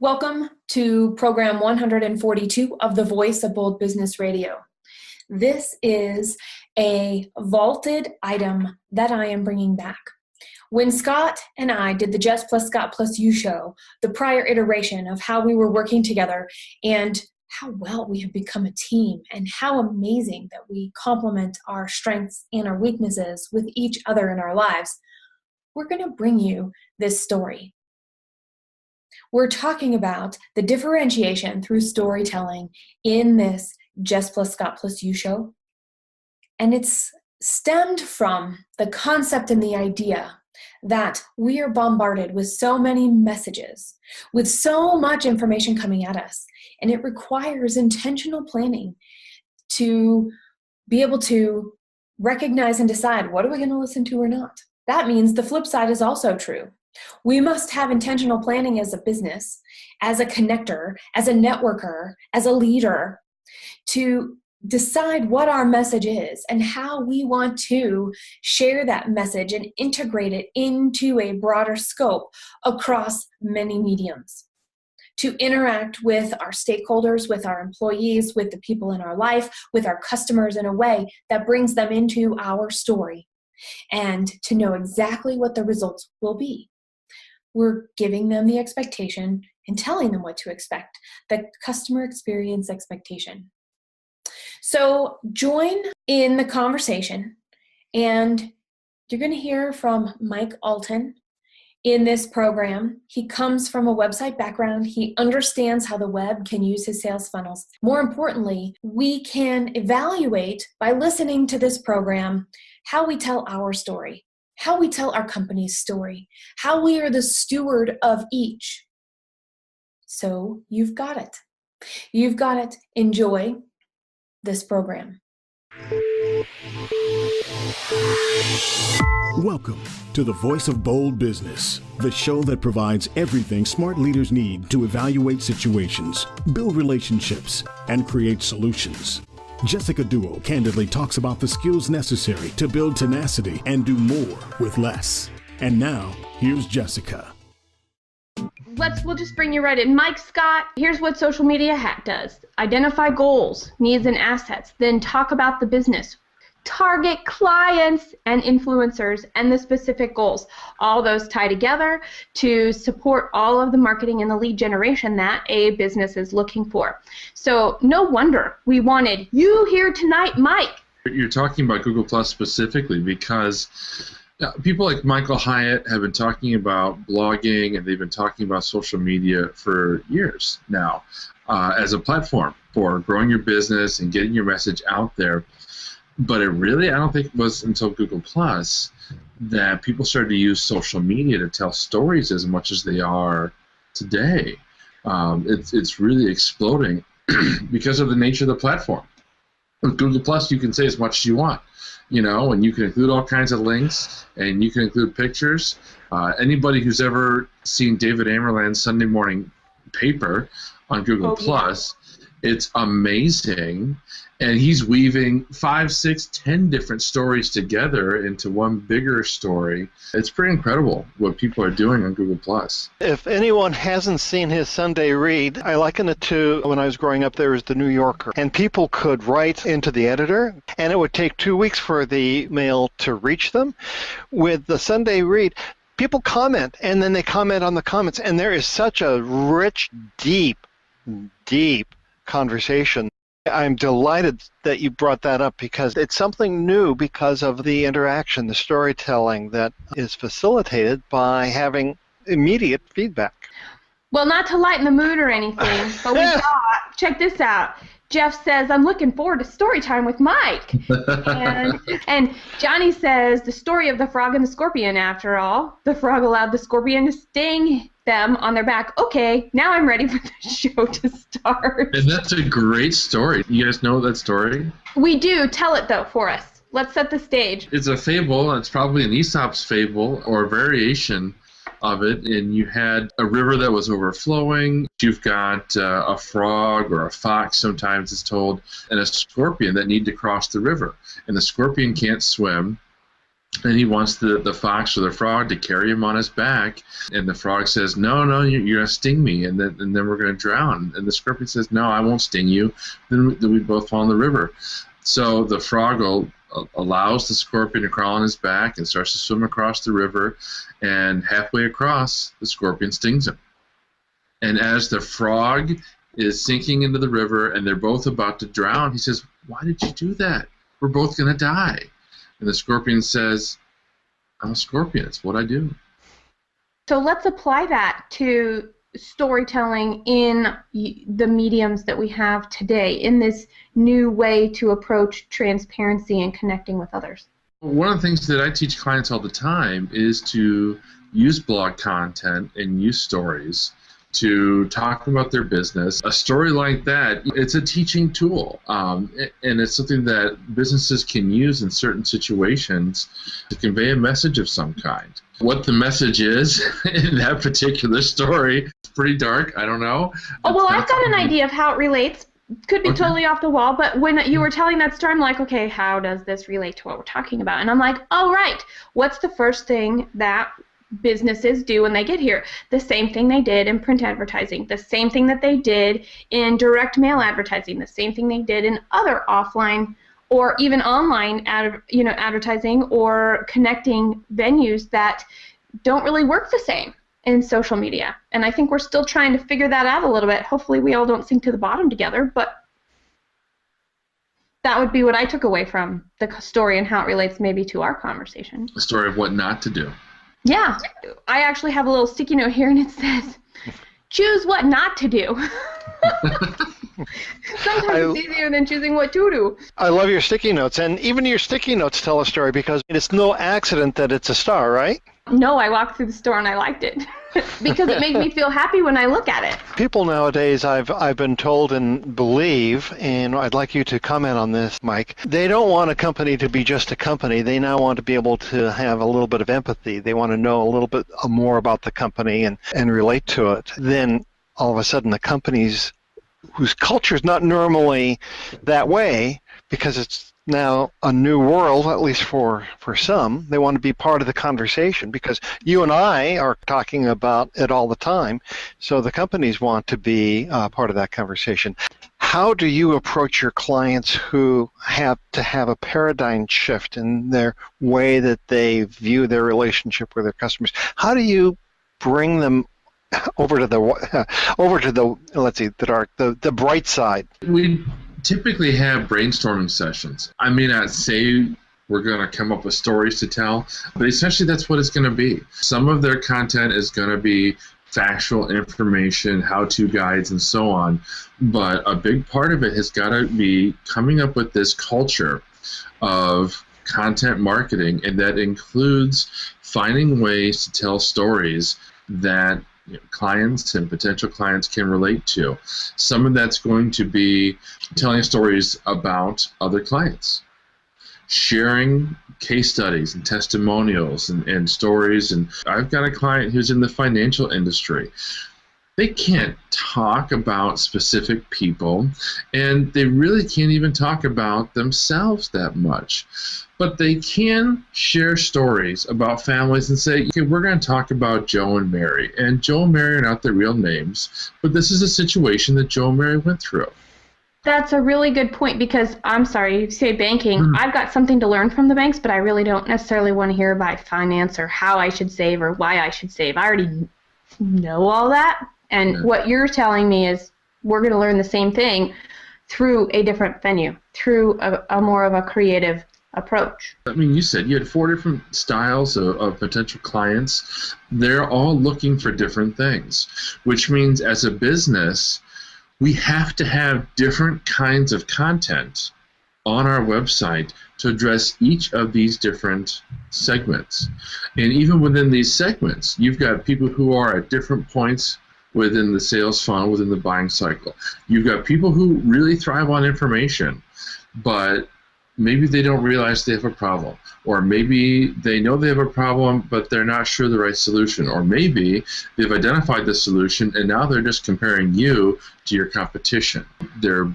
Welcome to program 142 of the Voice of Bold Business Radio. This is a vaulted item that I am bringing back. When Scott and I did the Jess plus Scott plus you show, the prior iteration of how we were working together and how well we have become a team and how amazing that we complement our strengths and our weaknesses with each other in our lives, we're going to bring you this story. We're talking about the differentiation through storytelling in this Jess plus Scott plus you show. And it's stemmed from the concept and the idea that we are bombarded with so many messages, with so much information coming at us. And it requires intentional planning to be able to recognize and decide, what are we going to listen to or not? That means the flip side is also true. We must have intentional planning as a business, as a connector, as a networker, as a leader, to decide what our message is and how we want to share that message and integrate it into a broader scope across many mediums. To interact with our stakeholders, with our employees, with the people in our life, with our customers in a way that brings them into our story, and to know exactly what the results will be. We're giving them the expectation and telling them what to expect, the customer experience expectation. So join in the conversation, and you're going to hear from Mike Allton in this program. He comes from a website background. He understands how the web can use his sales funnels. More importantly, we can evaluate by listening to this program how we tell our story, how we tell our company's story, how we are the steward of each. So you've got it. You've got it. Enjoy this program. Welcome to the Voice of Bold Business, the show that provides everything smart leaders need to evaluate situations, build relationships, and create solutions. Jessica Dewell candidly talks about the skills necessary to build tenacity and do more with less. And now, here's Jessica. We'll just bring you right in. Mike Scott, here's what Social Media Hack does. Identify goals, needs, and assets. Then talk about the business. Target clients and influencers and the specific goals. All those tie together to support all of the marketing and the lead generation that a business is looking for. So no wonder we wanted you here tonight, Mike. You're talking about Google Plus specifically because people like Michael Hyatt have been talking about blogging, and they've been talking about social media for years now as a platform for growing your business and getting your message out there. But it really, I don't think it was until Google Plus that people started to use social media to tell stories as much as they are today. It's really exploding because of the nature of the platform. With Google Plus, you can say as much as you want, and you can include all kinds of links, and you can include pictures. Anybody who's ever seen David Amerland's Sunday morning paper on Google Plus, it's amazing. And he's weaving 5, 6, 10 different stories together into one bigger story. It's pretty incredible what people are doing on Google+. If anyone hasn't seen his Sunday read, I liken it to when I was growing up, there was the New Yorker. And people could write into the editor, and it would take 2 weeks for the mail to reach them. With the Sunday read, people comment, and then they comment on the comments. And there is such a rich, deep conversation. I'm delighted that you brought that up because it's something new because of the interaction, the storytelling that is facilitated by having immediate feedback. Well, not to lighten the mood or anything, but we got, check this out. Jeff says, I'm looking forward to story time with Mike. and Johnny says, the story of the frog and the scorpion, after all. The frog allowed the scorpion to sting them on their back. Okay, now I'm ready for the show to start. And that's a great story. You guys know that story? We do. Tell it, though, for us. Let's set the stage. It's a fable. It's probably an Aesop's fable or a variation of it, and you had a river that was overflowing. You've got a frog or a fox, sometimes it's told, and a scorpion that need to cross the river. And the scorpion can't swim, and he wants the fox or the frog to carry him on his back, and the frog says, no, you're going to sting me, and then we're going to drown. And the scorpion says, no, I won't sting you. Then we both fall in the river. So the frog allows the scorpion to crawl on his back and starts to swim across the river, and halfway across, the scorpion stings him. And as the frog is sinking into the river and they're both about to drown, he says, why did you do that? We're both going to die. And the scorpion says, I'm a scorpion. It's what I do. So let's apply that to storytelling in the mediums that we have today, in this new way to approach transparency and connecting with others. One of the things that I teach clients all the time is to use blog content and use stories to talk about their business. A story like that, it's a teaching tool, and it's something that businesses can use in certain situations to convey a message of some kind. What the message is in that particular story is pretty dark. I don't know. Oh, well, I've got an idea of how it relates. Could be totally off the wall, but when you were telling that story, I'm like, okay, how does this relate to what we're talking about? And I'm like, oh, right. What's the first thing that businesses do when they get here? The same thing they did in print advertising, the same thing that they did in direct mail advertising, the same thing they did in other offline or even online advertising or connecting venues that don't really work the same in social media. And I think we're still trying to figure that out a little bit. Hopefully we all don't sink to the bottom together, but that would be what I took away from the story and how it relates maybe to our conversation. A story of what not to do. Yeah, I actually have a little sticky note here, and it says, choose what not to do. Sometimes it's easier than choosing what to do. I love your sticky notes, and even your sticky notes tell a story because it's no accident that it's a star, right? No, I walked through the store and I liked it because it makes me feel happy when I look at it. People nowadays, I've been told and believe, and I'd like you to comment on this, Mike, they don't want a company to be just a company. They now want to be able to have a little bit of empathy. They want to know a little bit more about the company and relate to it. Then all of a sudden the companies whose culture is not normally that way, because it's now a new world, at least for some, they want to be part of the conversation because you and I are talking about it all the time, so the companies want to be part of that conversation. How do you approach your clients who have to have a paradigm shift in their way that they view their relationship with their customers? How do you bring them over to the let's see, the bright side? We typically have brainstorming sessions. I may not say we're going to come up with stories to tell, but essentially that's what it's going to be. Some of their content is going to be factual information, how-to guides, and so on, but a big part of it has got to be coming up with this culture of content marketing, and that includes finding ways to tell stories that clients and potential clients can relate to. Some of that's going to be telling stories about other clients, sharing case studies and testimonials and stories. And I've got a client who's in the financial industry. They can't talk about specific people, and they really can't even talk about themselves that much. But they can share stories about families and say, okay, we're going to talk about Joe and Mary. And Joe and Mary are not their real names, but this is a situation that Joe and Mary went through. That's a really good point because, I'm sorry, you say banking. I've got something to learn from the banks, but I really don't necessarily want to hear about finance or how I should save or why I should save. I already know all that. And what you're telling me is we're going to learn the same thing through a different venue, through a more of a creative approach. I mean, you said you had 4 different styles of potential clients. They're all looking for different things, which means as a business, we have to have different kinds of content on our website to address each of these different segments. And even within these segments, you've got people who are at different points within the sales funnel, within the buying cycle. You've got people who really thrive on information, but maybe they don't realize they have a problem, or maybe they know they have a problem, but they're not sure the right solution, or maybe they've identified the solution and now they're just comparing you to your competition. They're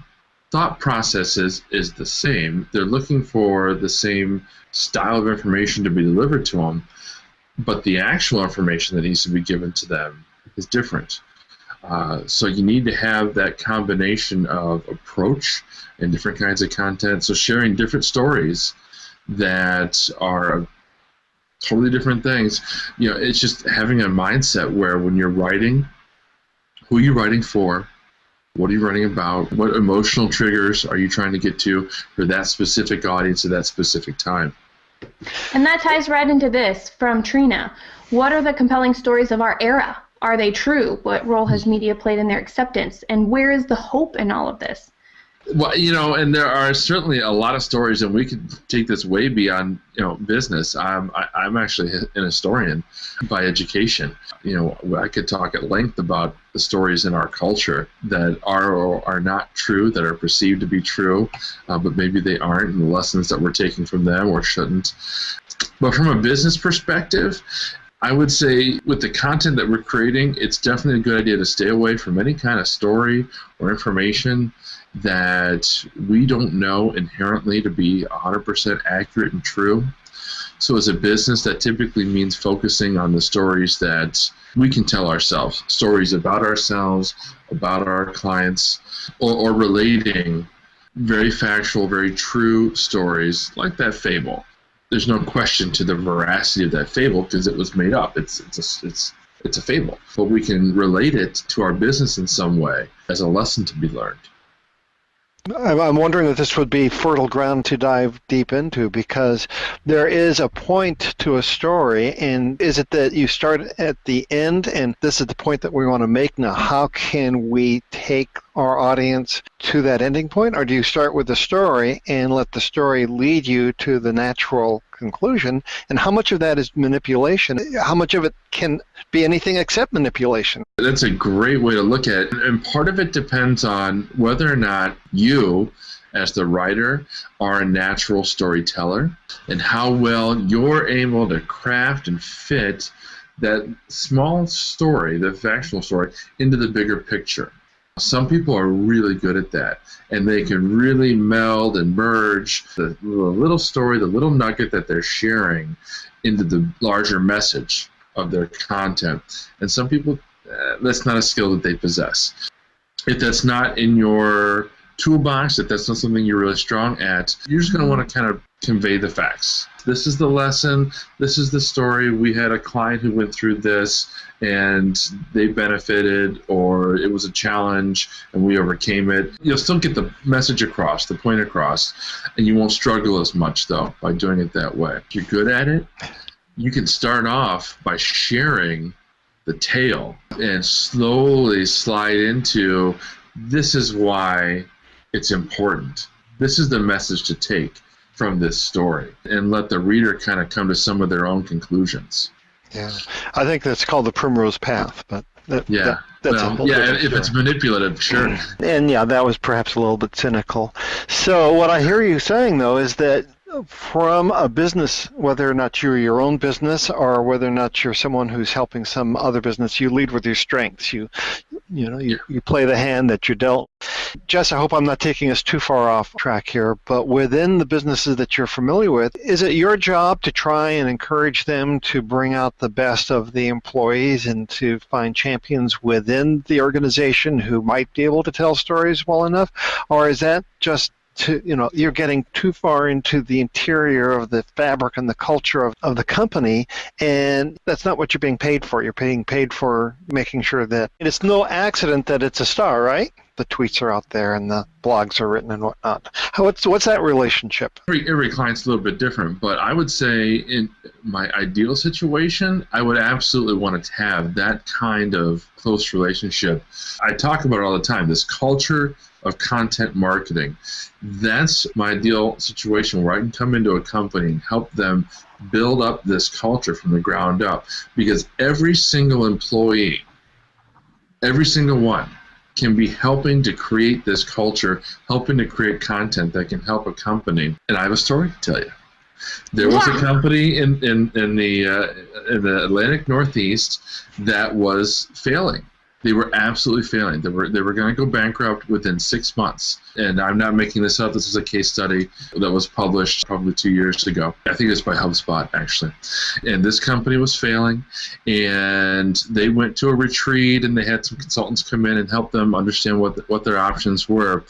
thought process is the same. They're looking for the same style of information to be delivered to them, but the actual information that needs to be given to them is different. So you need to have that combination of approach and different kinds of content. So sharing different stories that are totally different things. It's just having a mindset where when you're writing, who are you writing for? What are you writing about? What emotional triggers are you trying to get to for that specific audience at that specific time? And that ties right into this from Trina. What are the compelling stories of our era? Are they true? What role has media played in their acceptance? And where is the hope in all of this? Well, and there are certainly a lot of stories, and we could take this way beyond, business. I'm actually an historian by education. I could talk at length about the stories in our culture that are or are not true, that are perceived to be true, but maybe they aren't, and the lessons that we're taking from them or shouldn't. But from a business perspective, I would say with the content that we're creating, it's definitely a good idea to stay away from any kind of story or information that we don't know inherently to be 100% accurate and true. So as a business, that typically means focusing on the stories that we can tell ourselves, stories about ourselves, about our clients, or relating very factual, very true stories like that fable. There's no question to the veracity of that fable because it was made up. It's a fable. But we can relate it to our business in some way as a lesson to be learned. I'm wondering if this would be fertile ground to dive deep into, because there is a point to a story, and is it that you start at the end and this is the point that we want to make now? How can we take our audience to that ending point? Or do you start with the story and let the story lead you to the natural conclusion? And how much of that is manipulation? How much of it can be anything except manipulation? That's a great way to look at it. And part of it depends on whether or not you, as the writer, are a natural storyteller and how well you're able to craft and fit that small story, the factual story, into the bigger picture. Some people are really good at that, and they can really meld and merge the little story, the little nugget that they're sharing into the larger message of their content. And some people, that's not a skill that they possess. If that's not in your toolbox, if that's not something you're really strong at, you're just going to want to kind of convey the facts. This is the lesson. This is the story. We had a client who went through this, and they benefited, or it was a challenge, and we overcame it. You'll still get the message across, the point across, and you won't struggle as much, though, by doing it that way. If you're good at it, you can start off by sharing the tale and slowly slide into, this is why it's important. This is the message to take from this story, and let the reader kind of come to some of their own conclusions. Yeah, I think that's called the primrose path, but that's a whole different if story. It's manipulative, sure. And yeah, that was perhaps a little bit cynical. So what I hear you saying, though, is that from a business, whether or not you're your own business or whether or not you're someone who's helping some other business, you lead with your strengths. You play the hand that you're dealt. Jess, I hope I'm not taking us too far off track here, but within the businesses that you're familiar with, is it your job to try and encourage them to bring out the best of the employees and to find champions within the organization who might be able to tell stories well enough? Or is that just you're getting too far into the interior of the fabric and the culture of the company, and that's not what you're being paid for. You're being paid for making sure that it's no accident that it's a star, right? The tweets are out there and the blogs are written and whatnot. What's that relationship? Every client's a little bit different, but I would say in my ideal situation, I would absolutely want to have that kind of close relationship. I talk about it all the time, this culture of content marketing. That's my ideal situation where I can come into a company and help them build up this culture from the ground up, because every single employee, every single one, can be helping to create this culture, helping to create content that can help a company. And I have a story to tell you. There was a company in the Atlantic Northeast that was failing. They were absolutely failing. They were going to go bankrupt within 6 months. And I'm not making this up. This was a case study that was published probably 2 years ago. I think it's by HubSpot, actually. And this company was failing, and they went to a retreat, and they had some consultants come in and help them understand what their options were.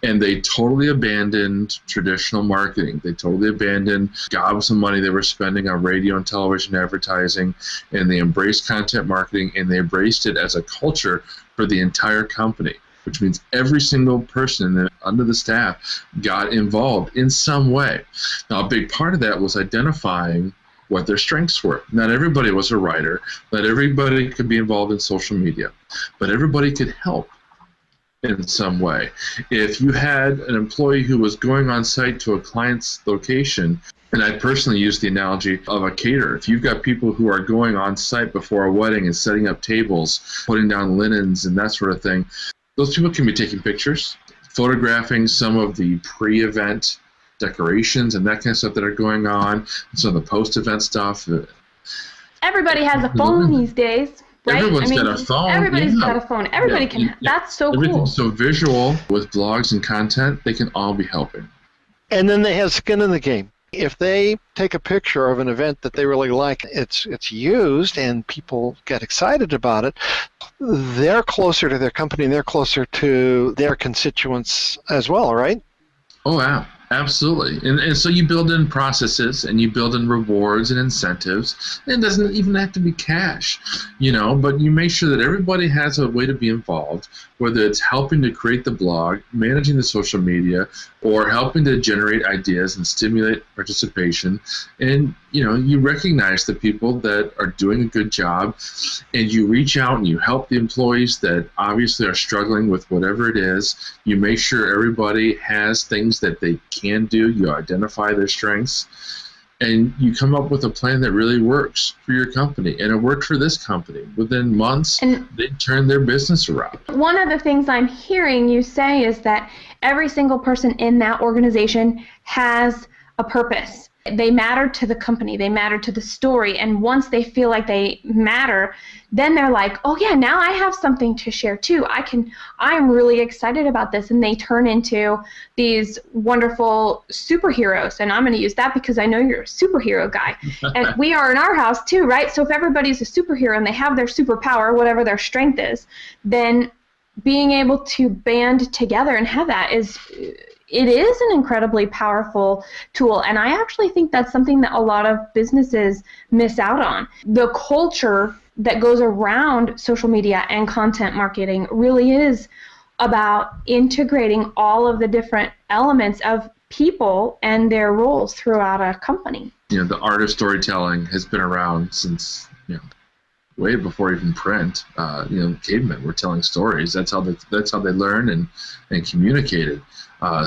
And they totally abandoned traditional marketing. They totally abandoned gobs of money they were spending on radio and television advertising, and they embraced content marketing, and they embraced it as a culture for the entire company, which means every single person under the staff got involved in some way. Now, a big part of that was identifying what their strengths were. Not everybody was a writer, not everybody could be involved in social media, but everybody could help in some way. If you had an employee who was going on site to a client's location, and I personally use the analogy of a caterer. If you've got people who are going on site before a wedding and setting up tables, putting down linens and that sort of thing, those people can be taking pictures, photographing some of the pre-event decorations and that kind of stuff that are going on, some of the post-event stuff. Everybody has a phone these days. Right? Everyone's got a phone. Everybody's got a phone. Everybody can. Yeah. That's so cool. Everything's so visual with blogs and content. They can all be helping. And then they have skin in the game. If they take a picture of an event that they really like, it's used and people get excited about it, they're closer to their company and they're closer to their constituents as well, right? Oh, yeah. Absolutely. And so you build in processes and you build in rewards and incentives. It doesn't even have to be cash, but you make sure that everybody has a way to be involved, whether it's helping to create the blog, managing the social media, or helping to generate ideas and stimulate participation. And, you recognize the people that are doing a good job, and you reach out and you help the employees that obviously are struggling with whatever it is. You make sure everybody has things that they can do. You identify their strengths, and you come up with a plan that really works for your company. And it worked for this company. Within months, they turned their business around. One of the things I'm hearing you say is that every single person in that organization has a purpose. They matter to the company. They matter to the story. And once they feel like they matter, then they're like, oh yeah, now I have something to share too. I'm really excited about this. And they turn into these wonderful superheroes. And I'm going to use that because I know you're a superhero guy. And we are in our house too, right? So if everybody's a superhero and they have their superpower, whatever their strength is, then being able to band together and have that is an incredibly powerful tool, and I actually think that's something that a lot of businesses miss out on. The culture that goes around social media and content marketing really is about integrating all of the different elements of people and their roles throughout a company. The art of storytelling has been around since, way before even print. Cavemen were telling stories. That's how they learn and communicated.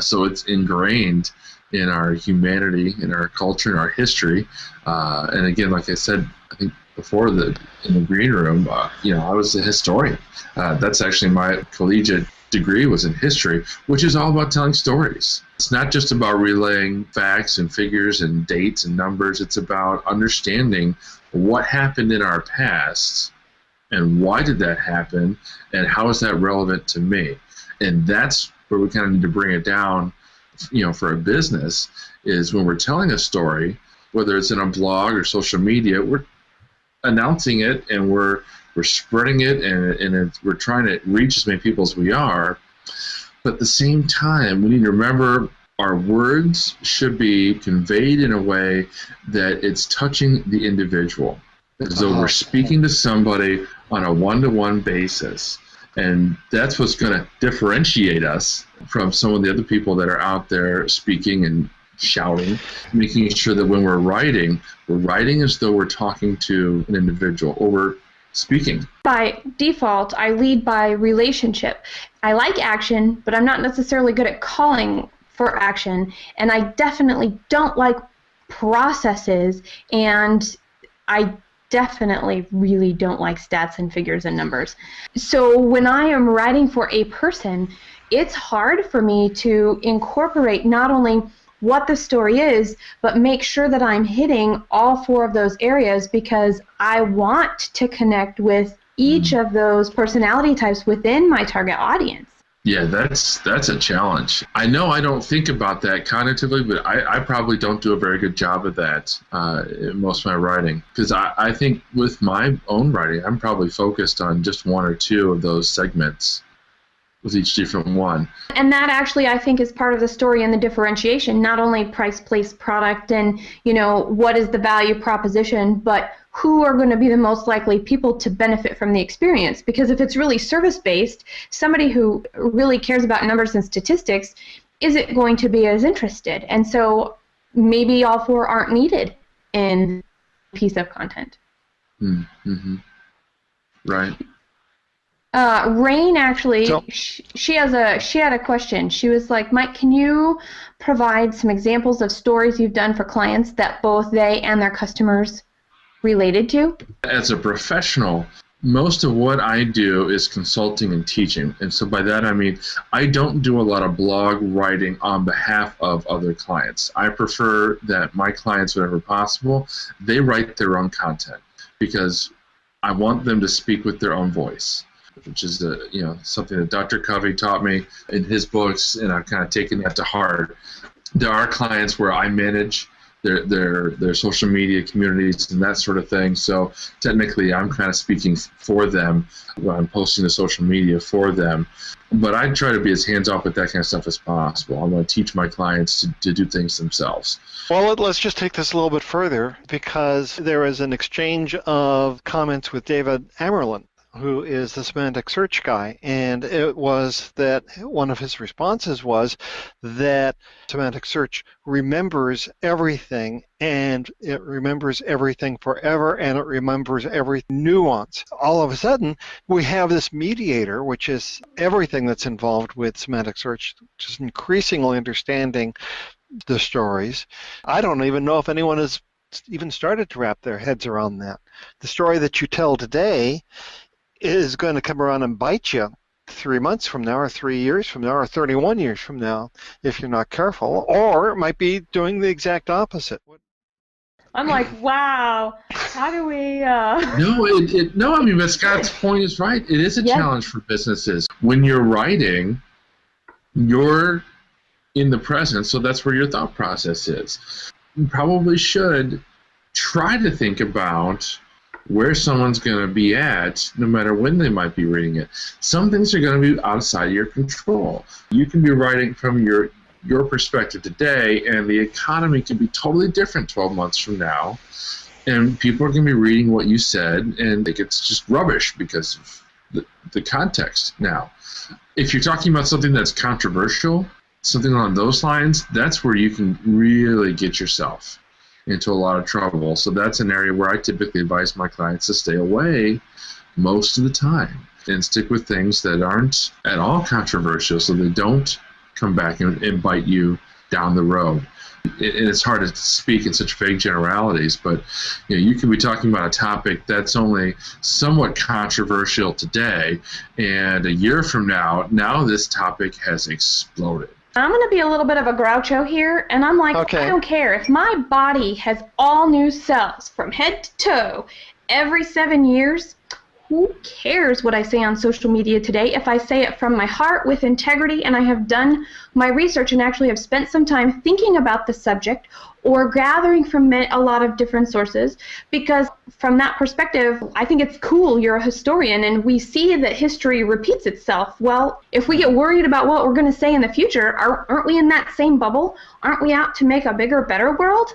So it's ingrained in our humanity, in our culture, in our history. And again, like I said, I think before in the green room, I was a historian. That's actually my collegiate degree was in history, which is all about telling stories. It's not just about relaying facts and figures and dates and numbers. It's about understanding what happened in our past and why did that happen and how is that relevant to me. And that's where we kind of need to bring it down, for a business, is when we're telling a story, whether it's in a blog or social media, we're announcing it and we're spreading it and we're trying to reach as many people as we are. But at the same time, we need to remember our words should be conveyed in a way that it's touching the individual, as though we're speaking to somebody on a one-to-one basis. And that's what's going to differentiate us from some of the other people that are out there speaking and shouting, making sure that when we're writing as though we're talking to an individual or we're speaking. By default, I lead by relationship. I like action, but I'm not necessarily good at calling for action. And I definitely don't like processes, and I definitely really don't like stats and figures and numbers. So when I am writing for a person, it's hard for me to incorporate not only what the story is, but make sure that I'm hitting all four of those areas, because I want to connect with each of those personality types within my target audience. Yeah, that's a challenge. I know I don't think about that cognitively, but I probably don't do a very good job of that in most of my writing. Because I think with my own writing, I'm probably focused on just one or two of those segments with each different one. And that actually, I think, is part of the story and the differentiation, not only price, place, product, and, what is the value proposition, but who are going to be the most likely people to benefit from the experience. Because if it's really service-based, somebody who really cares about numbers and statistics isn't going to be as interested. And so maybe all four aren't needed in a piece of content. Mm-hmm. Right. Rain actually, she had a question. She was like, Mike, can you provide some examples of stories you've done for clients that both they and their customers related to? As a professional, most of what I do is consulting and teaching. And so by that I mean I don't do a lot of blog writing on behalf of other clients. I prefer that my clients, whenever possible, they write their own content because I want them to speak with their own voice, which is something that Dr. Covey taught me in his books, and I've kind of taken that to heart. There are clients where I manage their social media communities and that sort of thing, so technically I'm kind of speaking for them when I'm posting the social media for them. But I try to be as hands-off with that kind of stuff as possible. I want to teach my clients to do things themselves. Well, let's just take this a little bit further, because there was an exchange of comments with David Amerlin, who is the semantic search guy, and it was that one of his responses was that semantic search remembers everything, and it remembers everything forever, and it remembers every nuance. All of a sudden, we have this mediator, which is everything that's involved with semantic search, which is increasingly understanding the stories. I don't even know if anyone has even started to wrap their heads around that. The story that you tell today is going to come around and bite you 3 months from now, or 3 years from now, or 31 years from now, if you're not careful, or it might be doing the exact opposite. I'm like, wow, how do we... No, I mean, but Scott's point is right. It is a challenge for businesses. When you're writing, you're in the present, so that's where your thought process is. You probably should try to think about where someone's going to be at no matter when they might be reading it. Some things are going to be outside your control. You can be writing from your perspective today, and the economy can be totally different 12 months from now, and people are going to be reading what you said and think it's just rubbish because of the context now. If you're talking about something that's controversial, something along those lines, that's where you can really get yourself into a lot of trouble. So that's an area where I typically advise my clients to stay away most of the time and stick with things that aren't at all controversial, so they don't come back and bite you down the road. And it's hard to speak in such vague generalities, but you can be talking about a topic that's only somewhat controversial today, and a year from now this topic has exploded. I'm going to be a little bit of a Groucho here, and I'm like, okay. I don't care. If my body has all new cells from head to toe every 7 years, who cares what I say on social media today if I say it from my heart with integrity and I have done my research and actually have spent some time thinking about the subject or gathering from a lot of different sources? Because from that perspective, I think it's cool. You're a historian, and we see that history repeats itself. Well, if we get worried about what we're going to say in the future, aren't we in that same bubble? Aren't we out to make a bigger, better world?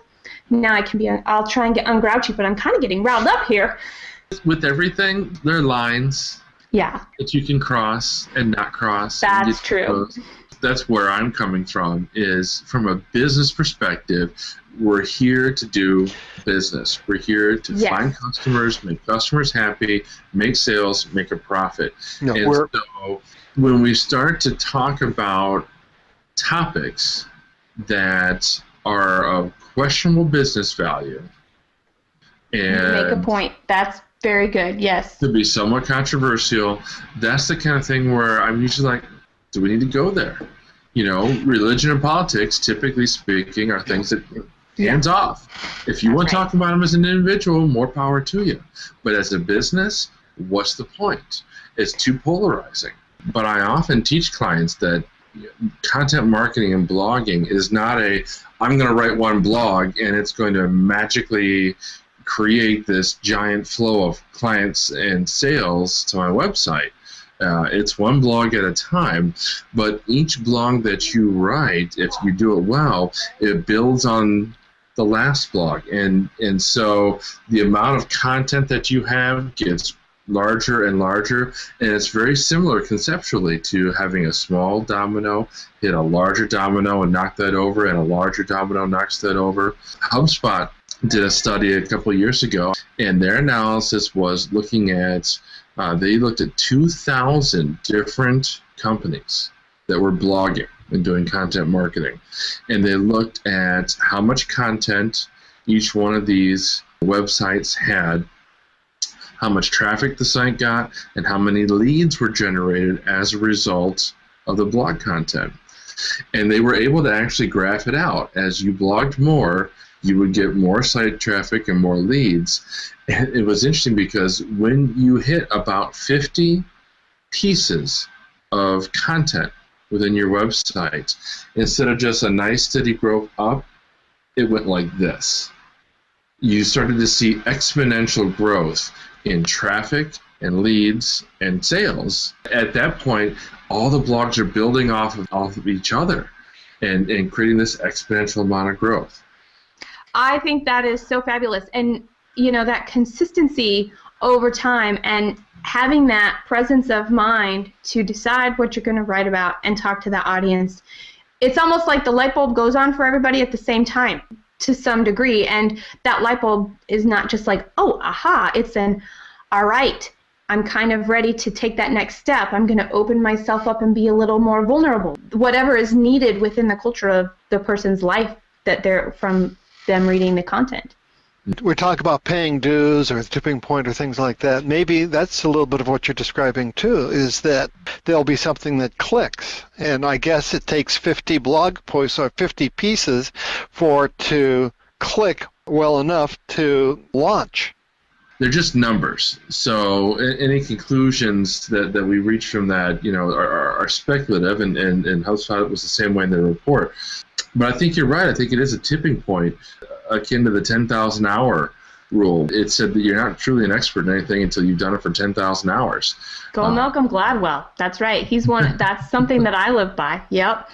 Now I'll try and get ungrouchy, but I'm kind of getting riled up here. With everything, there are lines that you can cross and not cross. That's true. That's where I'm coming from, is from a business perspective, we're here to do business. We're here to find customers, make customers happy, make sales, make a profit. No, and so when we start to talk about topics that are of questionable business value, and make a point. That's very good, yes. To be somewhat controversial, that's the kind of thing where I'm usually like, do we need to go there? Religion and politics, typically speaking, are things that hands off. If you want to talk about them as an individual, more power to you. But as a business, what's the point? It's too polarizing. But I often teach clients that content marketing and blogging is not I'm going to write one blog and it's going to magically create this giant flow of clients and sales to my website. It's one blog at a time, but each blog that you write, if you do it well, it builds on the last blog. And so the amount of content that you have gets larger and larger, and it's very similar conceptually to having a small domino hit a larger domino and knock that over, and a larger domino knocks that over. HubSpot did a study a couple of years ago, and their analysis was looking at, they looked at 2,000 different companies that were blogging and doing content marketing, and they looked at how much content each one of these websites had, how much traffic the site got, and how many leads were generated as a result of the blog content. And they were able to actually graph it out. As you blogged more, you would get more site traffic and more leads. And it was interesting because when you hit about 50 pieces of content within your website, instead of just a nice steady growth up, it went like this. You started to see exponential growth in traffic and leads and sales. At that point, all the blogs are building off of each other and creating this exponential amount of growth. I think that is so fabulous. And, that consistency over time and having that presence of mind to decide what you're going to write about and talk to the audience, it's almost like the light bulb goes on for everybody at the same time to some degree. And that light bulb is not just like, oh, aha, it's all right, I'm kind of ready to take that next step. I'm going to open myself up and be a little more vulnerable. Whatever is needed within the culture of the person's life that they're from them reading the content. We talk about paying dues or the tipping point or things like that. Maybe that's a little bit of what you're describing too, is that there'll be something that clicks. And I guess it takes 50 blog posts or 50 pieces for it to click well enough to launch. They're just numbers. So any conclusions that we reach from that, are speculative, and HubSpot was the same way in their report. But I think you're right. I think it is a tipping point akin to the 10,000 hour rule. It said that you're not truly an expert in anything until you've done it for 10,000 hours. Go Malcolm Gladwell. That's right. He's one. That's something that I live by. Yep.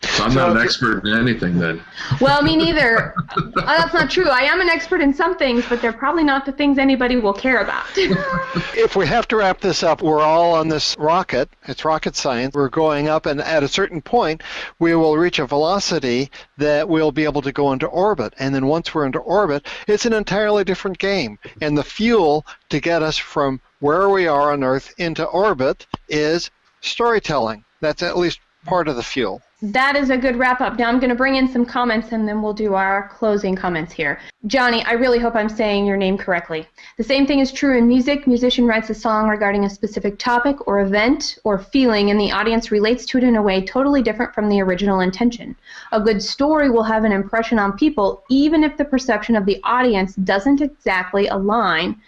So I'm not an expert in anything then. Well, me neither. That's not true. I am an expert in some things, but they're probably not the things anybody will care about. If we have to wrap this up, we're all on this rocket. It's rocket science. We're going up, and at a certain point, we will reach a velocity that we'll be able to go into orbit. And then once we're into orbit, it's an entirely different game. And the fuel to get us from where we are on Earth into orbit is storytelling. That's at least part of the fuel. That is a good wrap-up. Now I'm going to bring in some comments, and then we'll do our closing comments here. Johnny, I really hope I'm saying your name correctly. The same thing is true in music. Musician writes a song regarding a specific topic or event or feeling, and the audience relates to it in a way totally different from the original intention. A good story will have an impression on people, even if the perception of the audience doesn't exactly align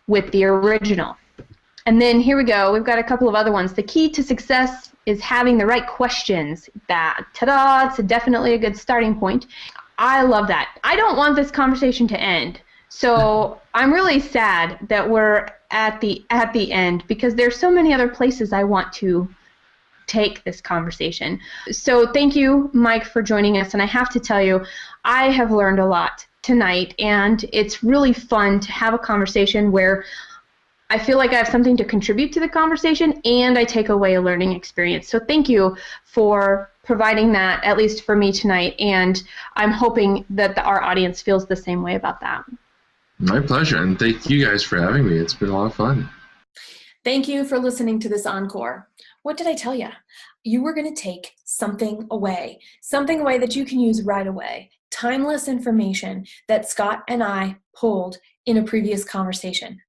with the original. And then here we go. We've got a couple of other ones. The key to success is having the right questions. Ta-da, it's definitely a good starting point. I love that. I don't want this conversation to end. So I'm really sad that we're at the end, because there's so many other places I want to take this conversation. So thank you, Mike, for joining us. And I have to tell you, I have learned a lot tonight, and it's really fun to have a conversation where I feel like I have something to contribute to the conversation, and I take away a learning experience. So thank you for providing that, at least for me tonight, and I'm hoping that our audience feels the same way about that. My pleasure, and thank you guys for having me. It's been a lot of fun. Thank you for listening to this encore. What did I tell you? You were going to take something away that you can use right away. Timeless information that Scott and I pulled in a previous conversation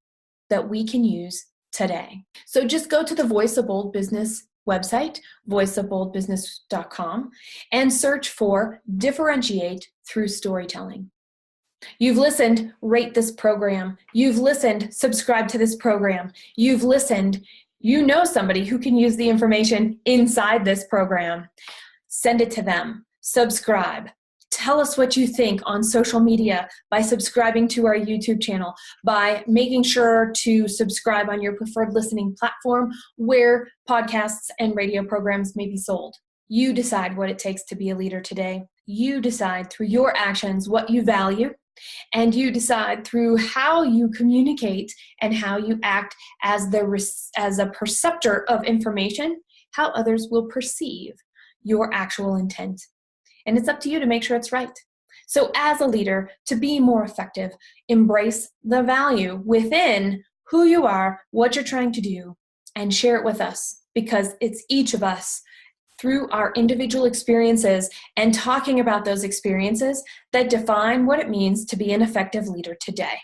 that we can use today. So just go to the Voice of Bold Business website, voiceofboldbusiness.com, and search for Differentiate Through Storytelling. You've listened, rate this program. You've listened, subscribe to this program. You've listened, you know somebody who can use the information inside this program. Send it to them. Subscribe. Tell us what you think on social media by subscribing to our YouTube channel, by making sure to subscribe on your preferred listening platform where podcasts and radio programs may be sold. You decide what it takes to be a leader today. You decide through your actions what you value, and you decide through how you communicate and how you act as a perceptor of information, how others will perceive your actual intent. And it's up to you to make sure it's right. So as a leader, to be more effective, embrace the value within who you are, what you're trying to do, and share it with us, because it's each of us through our individual experiences and talking about those experiences that define what it means to be an effective leader today.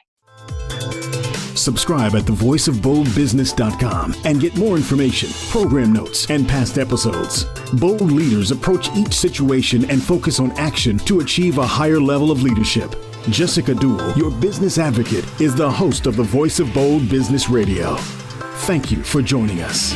Subscribe at thevoiceofboldbusiness.com and get more information, program notes, and past episodes. Bold leaders approach each situation and focus on action to achieve a higher level of leadership. Jessica Dewell, your business advocate, is the host of the Voice of Bold Business Radio. Thank you for joining us.